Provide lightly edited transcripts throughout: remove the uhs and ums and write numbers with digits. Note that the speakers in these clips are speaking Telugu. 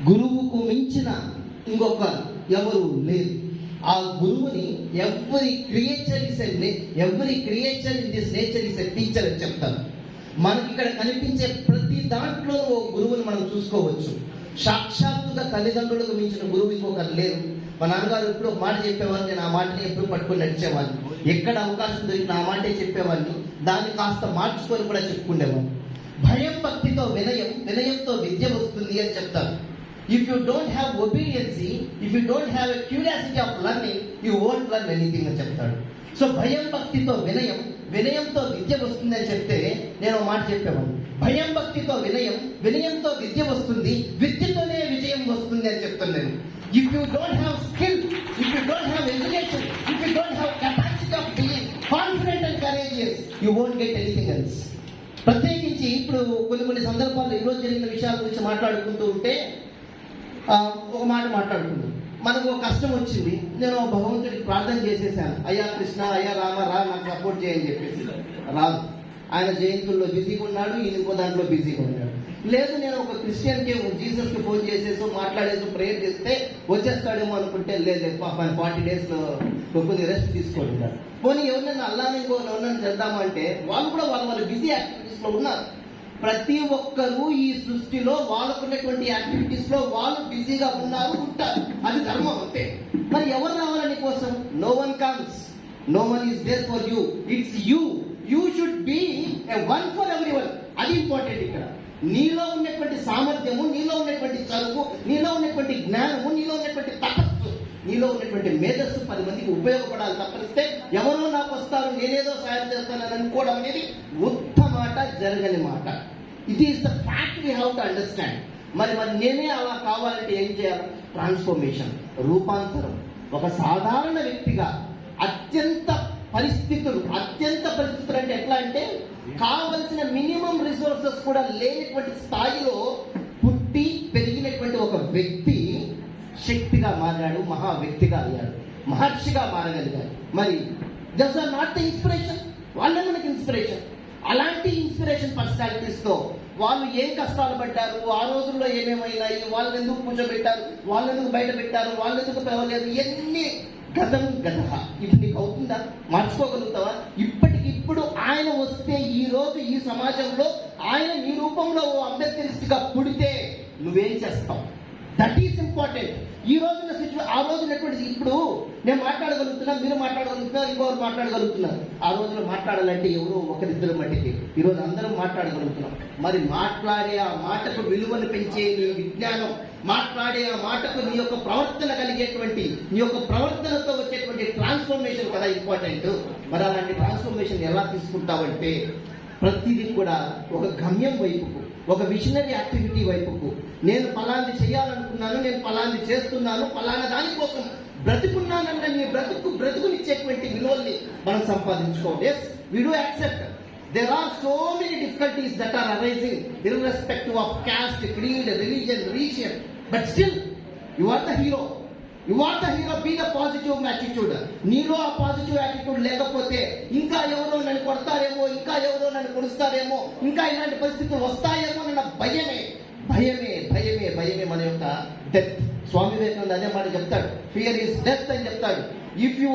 గురువుకు మించిన ఇంకొక ఎవరు లేరు. ఆ గురువుని every creature in this nature is a teacher అని చెప్తారు. మనకి ఇక్కడ కనిపించే ప్రతి దాంట్లో ఓ గురువుని మనం చూసుకోవచ్చు. సాక్షాత్తుగా తల్లిదండ్రులకు మించిన గురువు ఇంకొకరు లేరు. మా నాన్నగారు ఎప్పుడు ఒక మాట చెప్పేవారు, నేను ఆ మాటని ఎప్పుడు పట్టుకొని నడిచేవాడిని. ఎక్కడ అవకాశం దొరికిన ఆ మాటే చెప్పేవాడిని, దాన్ని కాస్త మార్చుకొని కూడా చెప్పుకునేవాడిని. భయం భక్తితో వినయం, వినయంతో విద్య వస్తుంది అని చెప్తారు. If you don't have obedience, if you don't have a curiosity of learning, you won't learn anything అని చెప్తాడు. సో భయం భక్తితో వినయం, వినయంతో విద్య వస్తుంది అని చెప్తే నేను ఒక మాట చెప్పేవాడిని. భయం భక్తితో వినయం, వినయంతో విద్య వస్తుంది, విద్యతోనే విజయం వస్తుంది అని చెప్తున్నాను. If you don't have skill, if you don't have education, if you don't have capacity of being confident and courageous, you won't get anything else. ప్రత్యేకించి ఇప్పుడు కొన్ని సందర్భాల్లో ఈరోజు జరిగిన విషయాల గురించి మాట్లాడుకుంటూ ఉంటే ఒక మాట మాట్లాడుకుందాం. మనకు ఒక కష్టం వచ్చింది, నేను భగవంతుడికి ప్రార్థన చేసేసాను, అయ్యా కృష్ణ, అయ్యా రామ, రా నాకు సపోర్ట్ చేయని చెప్పేసి. రాదు, ఆయన జయంతుల్లో బిజీగా ఉన్నాడు, ఈయన ఇంకో దాంట్లో బిజీగా ఉన్నాడు. లేదు, నేను ఒక క్రిస్టియన్కి జీసస్కి ఫోన్ చేసేసి మాట్లాడేసి ప్రేయర్ చేస్తే వచ్చేస్తాడేమో అనుకుంటే లేదు, 40 days కొద్దిగా రెస్ట్ తీసుకుంటున్నాడు. పోనీ ఎవరినైనా అల్లాని ఎవరినైనా చేద్దామంటే వాళ్ళు కూడా వాళ్ళ బిజీ యాక్టివిటీస్ లో ఉన్నారు. ప్రతి ఒక్కరూ ఈ సృష్టిలో వాళ్ళకున్నటువంటి యాక్టివిటీస్ లో వాళ్ళు బిజీగా ఉంటారు. అది ధర్మం అంతే. మరి ఎవరు రావాలని కోసం? No one comes, no one is there for you, it's you. You should be a one for everyone. అది ఇంపార్టెంట్. ఇక్కడ నీలో ఉన్నటువంటి సామర్థ్యము, నీలో ఉన్నటువంటి చదువు, నీలో ఉన్నటువంటి జ్ఞానము, నీలో ఉన్నటువంటి తపస్సు, నీలో ఉన్నటువంటి మేధస్సు 10 మందికి ఉపయోగపడాలి. తప్పనిస్తే ఎవరో నాకు వస్తారు, నేనేదో సాయం చేస్తానని అనుకోవడం అనేది మాట, జరగని మాట. It is the fact we have to understand. మరి నేనే అలా కావాలంటే ఏం చేయాలి? ట్రాన్స్ఫర్మేషన్, రూపాంతరం. ఒక సాధారణ వ్యక్తిగా అత్యంత పరిస్థితులు అంటే ఎట్లా అంటే కావలసిన మినిమం రిసోర్సెస్ కూడా లేనటువంటి స్థాయిలో పుట్టి పెరిగినటువంటి ఒక వ్యక్తి శక్తిగా మారాడు, మహా వ్యక్తిగా అయ్యాడు, మహర్షిగా మారగలిగాడు. మరి that's are not the inspiration. వాళ్ళే మనకి ఇన్స్పిరేషన్. అలాంటి ఇన్స్పిరేషన్ పర్సనాలిటీస్ తో వాళ్ళు ఏం కష్టాలు పడ్డారు, ఆ రోజుల్లో ఏమేమైనాయి, వాళ్ళని ఎందుకు పూజపెట్టారు, వాళ్ళని ఎందుకు బయట పెట్టారు, వాళ్ళని ఎందుకు పిలవలేదు, ఎన్ని గతం ఇప్పుడు నీకు అవుతుందా? మార్చుకోగలుగుతావా? ఇప్పటికిప్పుడు ఆయన వస్తే ఈ రోజు ఈ సమాజంలో ఆయన నీ రూపంలో ఓ అంబేద్కరిస్ట్గా పుడితే నువ్వేం చేస్తావు? That is important. ఈ రోజున ఆ రోజునటువంటి ఇప్పుడు నేను మాట్లాడగలుగుతున్నా, మీరు మాట్లాడగలుగుతున్నారు, ఇంకొకరు మాట్లాడగలుగుతున్నారు. ఆ రోజున మాట్లాడాలంటే ఎవరో ఒకరిద్దరు మట్టికి, ఈరోజు అందరం మాట్లాడగలుగుతున్నాం. మరి మాట్లాడే ఆ మాటకు విలువను పెంచే నీ విజ్ఞానం, మాట్లాడే ఆ మాటకు నీ యొక్క ప్రవర్తన కలిగేటువంటి, నీ యొక్క ప్రవర్తనతో వచ్చేటువంటి ట్రాన్స్ఫర్మేషన్ కదా ఇంపార్టెంట్. మరి అలాంటి ట్రాన్స్ఫర్మేషన్ ఎలా తీసుకుంటావంటే ప్రతిదీ కూడా ఒక గమ్యం వైపుకు, ఒక విషనరీ యాక్టివిటీ వైపుకు. నేను ఫలాన్ని చేయాలనుకున్నాను, నేను ఫలాన్ని చేస్తున్నాను, ఫలానా దానికోసం బ్రతుకున్నానన్న నీ బ్రతుకునిచ్చేటువంటి విలువల్ని మనం సంపాదించుకోవాలి. Yes, we do accept there are so many difficulties that are arising irrespective of caste, creed, religion, region, but still you are the hero. Be the positive attitude. నీలో ఆ పాజిటివ్ యాటిట్యూడ్ లేకపోతే ఇంకా ఎవరో నన్ను కొడతారేమో, ఇంకా ఎవరో నన్ను కొడుస్తారేమో, ఇంకా ఇలాంటి పరిస్థితులు వస్తాయేమో అన్న భయమే మన యొక్క డెత్. స్వామి వివేకానంద అదే మాట చెప్తాడు, ఫియర్ ఈస్ డెత్ అని చెప్తాడు. If you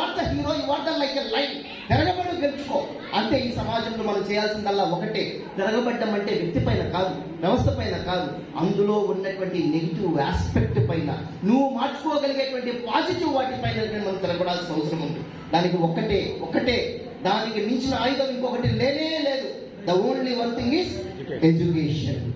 are the hero, you are the like a lion. తిరగబడి గెలుచుకో. అంటే ఈ సమాజంలో మనం చేయాల్సిందల్లా ఒకటే, తిరగబడ్డం అంటే వ్యక్తి పైన కాదు, వ్యవస్థ పైన కాదు, అందులో ఉన్నటువంటి నెగిటివ్ ఆస్పెక్ట్ పైన నువ్వు మార్చుకోగలిగేటువంటి పాజిటివ్ వాటి పైన మనం తిరగబడాల్సిన అవసరం ఉంది. దానికి ఒక్కటే దానికి మించిన ఆయుధం ఇంకొకటి లేనే లేదు. The only one thing is education.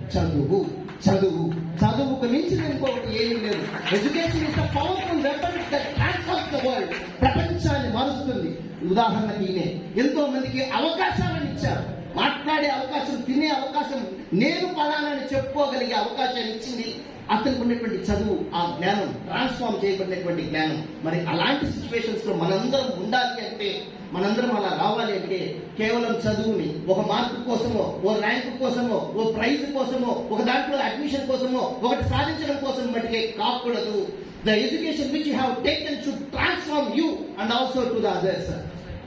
చదువుకు మించిన ఇంకొకటి ఏమీ లేదు. Education is the powerful weapon that transforms the world. ప్రపంచాన్ని మారుస్తుంది. ఉదాహరణకి ఈయనే ఎంతో మందికి అవకాశాలను ఇచ్చారు, మాట్లాడే అవకాశం, తినే అవకాశం, నేను ఫలానాని చెప్పుకోగలిగే అవకాశాన్ని ఇచ్చింది. అతనికి ఉన్నటువంటి చదువు, ఆ జ్ఞానం, ట్రాన్స్ఫార్మ్ చేయబడినటువంటి జ్ఞానం. మరి అలాంటి సిచ్యువేషన్స్ లో మనందరం ఉండాలి అంటే, మనందరం అలా రావాలి అంటే కేవలం చదువుని ఒక మార్కు కోసమో, ఓ ర్యాంకు కోసమో, ఓ ప్రైజ్ కోసమో, ఒక దాంట్లో అడ్మిషన్ కోసమో, ఒకటి సాధించడం కోసం మటుకే కాకూడదు. The education which you have taken should transform you and also to the others.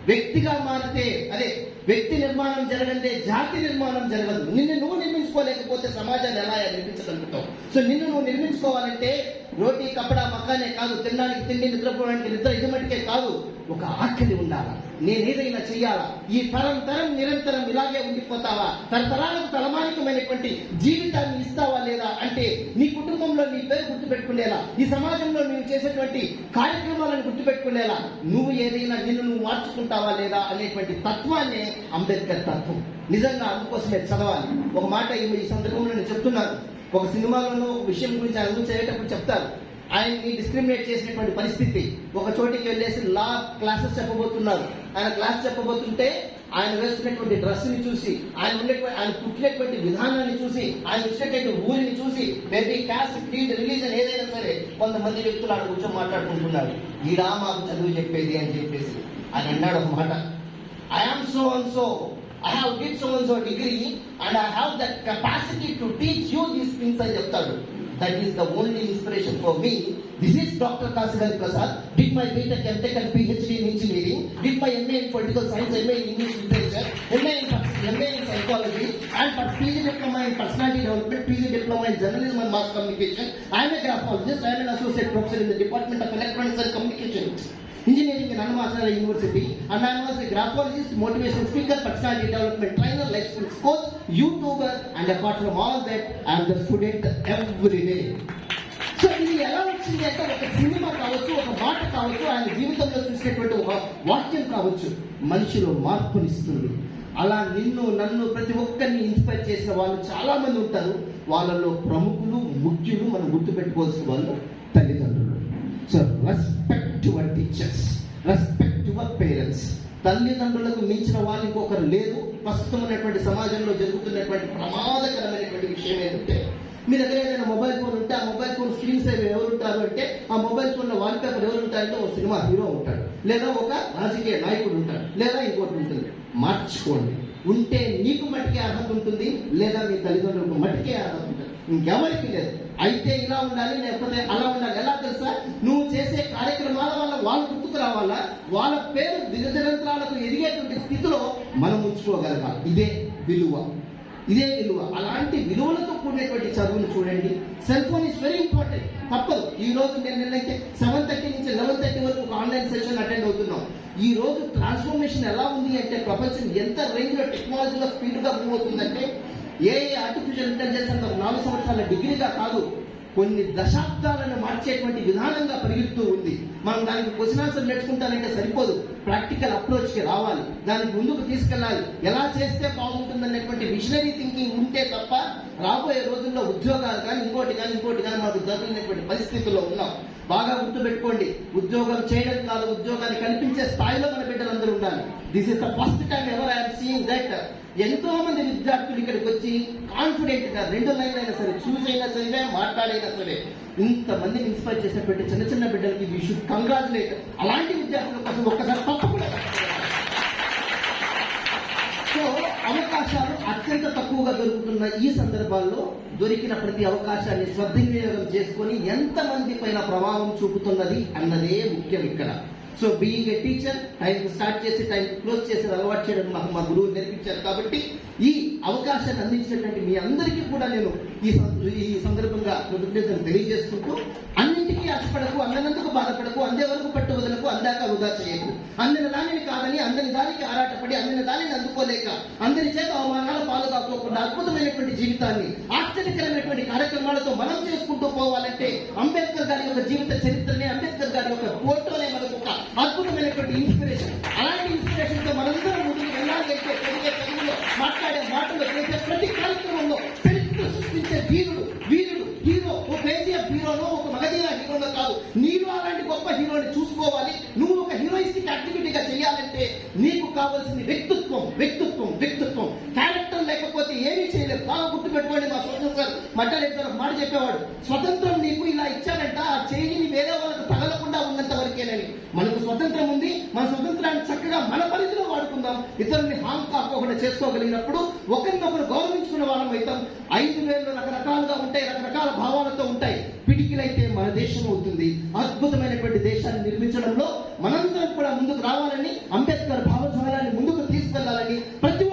వ్యక్తిగా మారితే అదే వ్యక్తి నిర్మాణం జరగందే జాతి నిర్మాణం జరగదు. నిన్ను నువ్వు నిర్మించుకోలేకపోతే సమాజాన్ని ఎలా నిర్మించగలుగుతావు? సో నిన్ను నువ్వు నిర్మించుకోవాలంటే రోటీ కపడా మకానే కాదు, తినడానికి తిండి, నిద్రపోవడానికి నిద్ర, ఇది మటుకే కాదు, ఒక ఆకలి ఉండాలా. నేనేదైనా చెయ్యాలా. ఈ తరం నిరంతరం ఇలాగే ఉండిపోతావా? తరతరాలకు తలమానికమైనటువంటి జీవితాన్ని ఇస్తావా లేదా అంటే నీ కుటుంబంలో నీ పేరు గుర్తుపెట్టుకునేలా, ఈ సమాజంలో నువ్వు చేసేటువంటి కార్యక్రమాలను గుర్తుపెట్టుకునేలా నువ్వు ఏదైనా నిన్ను నువ్వు మార్చుకుంటావా లేదా అనేటువంటి తత్వాన్ని అంబేద్కర్ తత్వం. నిజంగా అందుకోసమే చదవాలి. ఒక మాట ఈ సందర్భంలో నేను చెప్తున్నాను. ఒక సినిమాలోనూ ఒక విషయం గురించి ఆయన గురించి అయ్యేటప్పుడు చెప్తారు. ఆయన్ని డిస్క్రిమినేట్ చేసినటువంటి పరిస్థితి. ఒక చోటికి వెళ్ళేసి లా క్లాసెస్ చెప్పబోతున్నారు. ఆయన క్లాస్ చెప్పబోతుంటే ఆయన వేసుకున్నటువంటి డ్రెస్ ని చూసి, ఆయన పుట్టినటువంటి విధానాన్ని చూసి, ఆయన వచ్చినటువంటి ఊరిని చూసి, మేబీ క్యాస్ట్, క్రీడ్, రిలీజన్ ఏదైనా సరే కొంతమంది వ్యక్తులు ఆడ కూర్చొని మాట్లాడుకుంటున్నారు. ఈడా మాకు చదువు చెప్పేది అని చెప్పేసి ఆయన అన్నాడు ఒక మాట, I am so and so, I have did so and so degree and I have that capacity to teach you these things అని చెప్తాడు. That is the only inspiration for me. This is Dr. Kasigali Prasad. Did my BTech, MTech and PhD in engineering. Did my MA in political science, MA in English literature, MA in psychology, and PG diploma in personality development, PG diploma in journalism and mass communication. I am a graphologist. I am an associate professor in the Department of Electronics and Communication Engineering in Annamachala University, and I was a graphologist, motivational speaker, personality development trainer, life skills coach, YouTuber, and apart from all that, I am the student every day. So ఇది ఎలా వచ్చింది అంటే ఒక సినిమా కావచ్చు, ఒక మాట కావచ్చు, ఆయన జీవితంలో చూసినటువంటి ఒక వాక్యం కావచ్చు, మనిషిలో మార్పునిస్తుంది. అలా నిన్ను నన్ను ప్రతి ఒక్కరిని ఇన్స్పైర్ చేసిన వాళ్ళు చాలా మంది ఉంటారు. వాళ్ళలో ప్రముఖులు, ముఖ్యులు, మనం గుర్తుపెట్టుకోవాల్సిన వాళ్ళు తల్లిదండ్రులు. So respect your teachers, respect your parents. తల్లిదండ్రులకు మించిన వాళ్ళు ఇంకొకరు లేదు. ప్రస్తుతం ఉన్నటువంటి సమాజంలో జరుగుతున్నటువంటి ప్రమాదకరమైనటువంటి విషయం ఏంటంటే, మీ దగ్గర ఏదైనా మొబైల్ ఫోన్ ఉంటే ఆ మొబైల్ ఫోన్ స్క్రీన్ సేవ్ ఎవరు ఉంటారు అంటే, ఆ మొబైల్ ఫోన్ లో వాల్ పేపర్ ఎవరు ఉంటారంటే ఒక సినిమా హీరో ఉంటాడు, లేదా ఒక రాజకీయ నాయకుడు ఉంటాడు, లేదా ఇంకోటి ఉంటుంది. మార్చుకోండి. ఉంటే నీకు మట్టికే అర్హత ఉంటుంది, లేదా మీ తల్లిదండ్రులకు మట్టికే అర్హత ఉంటుంది, ఇంకెవరికి లేదు. అయితే ఇలా ఉండాలి, లేకపోతే అలా ఉండాలి. ఎలా తెలుసా? నువ్వు చేసే కార్యక్రమాల వల్ల వాళ్ళు గుర్తుకు రావాలా, వాళ్ళ పేరు దినదినంతరాలకు ఎదిగేటువంటి స్థితిలో మనం ఉంచుకోగలగాలి. ఇదే విలువ. అలాంటి విలువలతో కూడినటువంటి చదువును చూడండి. Cell phone is very important. తప్పదు. ఈ రోజు నేనైతే 7:30 నుంచి 11:30 వరకు ఒక ఆన్లైన్ సెషన్ అటెండ్ అవుతున్నాం. ఈ రోజు ట్రాన్స్ఫర్మేషన్ ఎలా ఉంది అంటే, ప్రపంచం ఎంత రేంజ్ లో టెక్నాలజీలో స్పీడ్ గా మూవ్ అవుతుందంటే, ఆర్టిఫిషియల్ ఇంటెలిజెన్స్ అంత 4 సంవత్సరాల డిగ్రీగా కాదు, కొన్ని దశాబ్దాలను మార్చేటువంటి విధానంగా పెరుగుతూ ఉంది. మనం దానికి క్వశ్చన్ ఆన్సర్ నేర్చుకుంటానంటే సరిపోదు, ప్రాక్టికల్ అప్రోచ్కి రావాలి, దానికి ముందుకు తీసుకెళ్ళాలి. ఎలా చేస్తే బాగుంటుందనేటువంటి విజనరీ థింకింగ్ ఉంటే తప్ప రాబోయే రోజుల్లో ఉద్యోగాలు కానీ ఇంకోటి కానీ మనకు దొరికినటువంటి పరిస్థితుల్లో ఉన్నాం. బాగా గుర్తుపెట్టుకోండి, ఉద్యోగం చేయడం కాదు, ఉద్యోగాన్ని కల్పించే స్థాయిలో మన బిడ్డలందరూ ఉండాలి. This is the first time ever I'm seeing that. ఎంతో మంది విద్యార్థులు ఇక్కడికి వచ్చి కాన్ఫిడెంట్ గా 2 లైన్లు అయినా సరే, చూసైనా సరే, మాట్లాడైనా సరే, ఇంతమందిని ఇన్స్పైర్ చేసినటువంటి చిన్న బిడ్డలకి వీ షుడ్ కంగ్రాచులేట్. అలాంటి విద్యార్థుల కోసం ఒక్కసారి తప్పకుండా. సో అవకాశాలు అత్యంత తక్కువగా దొరుకుతున్న ఈ సందర్భాల్లో దొరికిన ప్రతి అవకాశాన్ని సద్వినియోగం చేసుకొని ఎంతమంది పైన ప్రభావం చూపుతున్నది అన్నదే ముఖ్యం ఇక్కడ. So being a teacher, time start చేసి టైం క్లోజ్ చేసి అలవాటు చేయడం మాకు మా గురువులు నేర్పించారు. కాబట్టి ఈ అవకాశాన్ని అందించినటువంటి మీ అందరికీ కూడా నేను ఈ సందర్భంగా కృతజ్ఞతలు తెలియజేసుకుంటూ, అన్నింటికీ ఆశపడకు, అందనందుకు బాధపడకు, అందే వరకు పట్టు వదలకు, అందాక వృధా చేయకు. అందిన దానిని కాదని, అందని దానికి ఆరాటపడి, అందిన దానిని అందుకోలేక, అందరి చేత అవమానాల పాలు కాకోకుండా అద్భుతమైనటువంటి జీవితాన్ని ఆశ్చర్యకరమైనటువంటి కార్యక్రమాలతో మనం చేసుకుంటూ పోవాలంటే అంబేద్కర్ గారి యొక్క జీవిత చరిత్రనే, అంబేద్కర్ గారి యొక్క ఫోటోనే మనకు ఒక అద్భుతమైనటువంటి ఇన్స్పిరేషన్. అలాంటి ఇన్స్పిరేషన్ తో మనందరం ముందుకు వెళ్ళాలంటే పెరిగే తెలుగులో మాట్లాడే మాటలు చేసే ప్రతి కార్యక్రమంలో చరిత్ర సృష్టించే వీరుడు హీరో, ఒక క్రేజీ హీరోనో, ఒక మగధీర హీరోనో కాదు, నీలో అలాంటి గొప్ప హీరోని చూసుకోవాలి. నువ్వు ఒక హీరోయిస్టిక్ యాక్టివిటీగా చేయాలంటే నీకు కావాల్సింది వ్యక్తిత్వం. క్యారెక్టర్ లేకపోతే ఏమీ చేయలేదు. బాగా గుర్తుపెట్టుకోండి, మా సోషల్ సార్ మడ్డరెడ్డి సార్ మాట చెప్పేవాడు, స్వతంత్రం నీకు ఇలా ఇచ్చాడంట, ఆ చేయిని వేరే వాళ్ళకు తగలకుండా ఉన్నంత వరకేనని. మనకు స్వతంత్రం ఉంది, మన స్వతంత్రాన్ని చక్కగా మన పరిధిలో వాడుకుందాం. ఇతరుల్ని హామ్ కాకుండా చేసుకోగలిగినప్పుడు ఒకరినొకరు గౌరవించుకున్న వాళ్ళం అవుతాం. 5,000 రకరకాలుగా ఉంటాయి, రకరకాల భావాలతో ఉంటాయి. పిడికిలైతే మన దేశం అవుతుంది. అద్భుతమైనటువంటి దేశాన్ని నిర్మించడంలో మనందరం కూడా ముందుకు రావాలని, అంబేద్కర్ భావజాలాన్ని ముందుకు తీసుకెళ్లాలని ప్రతి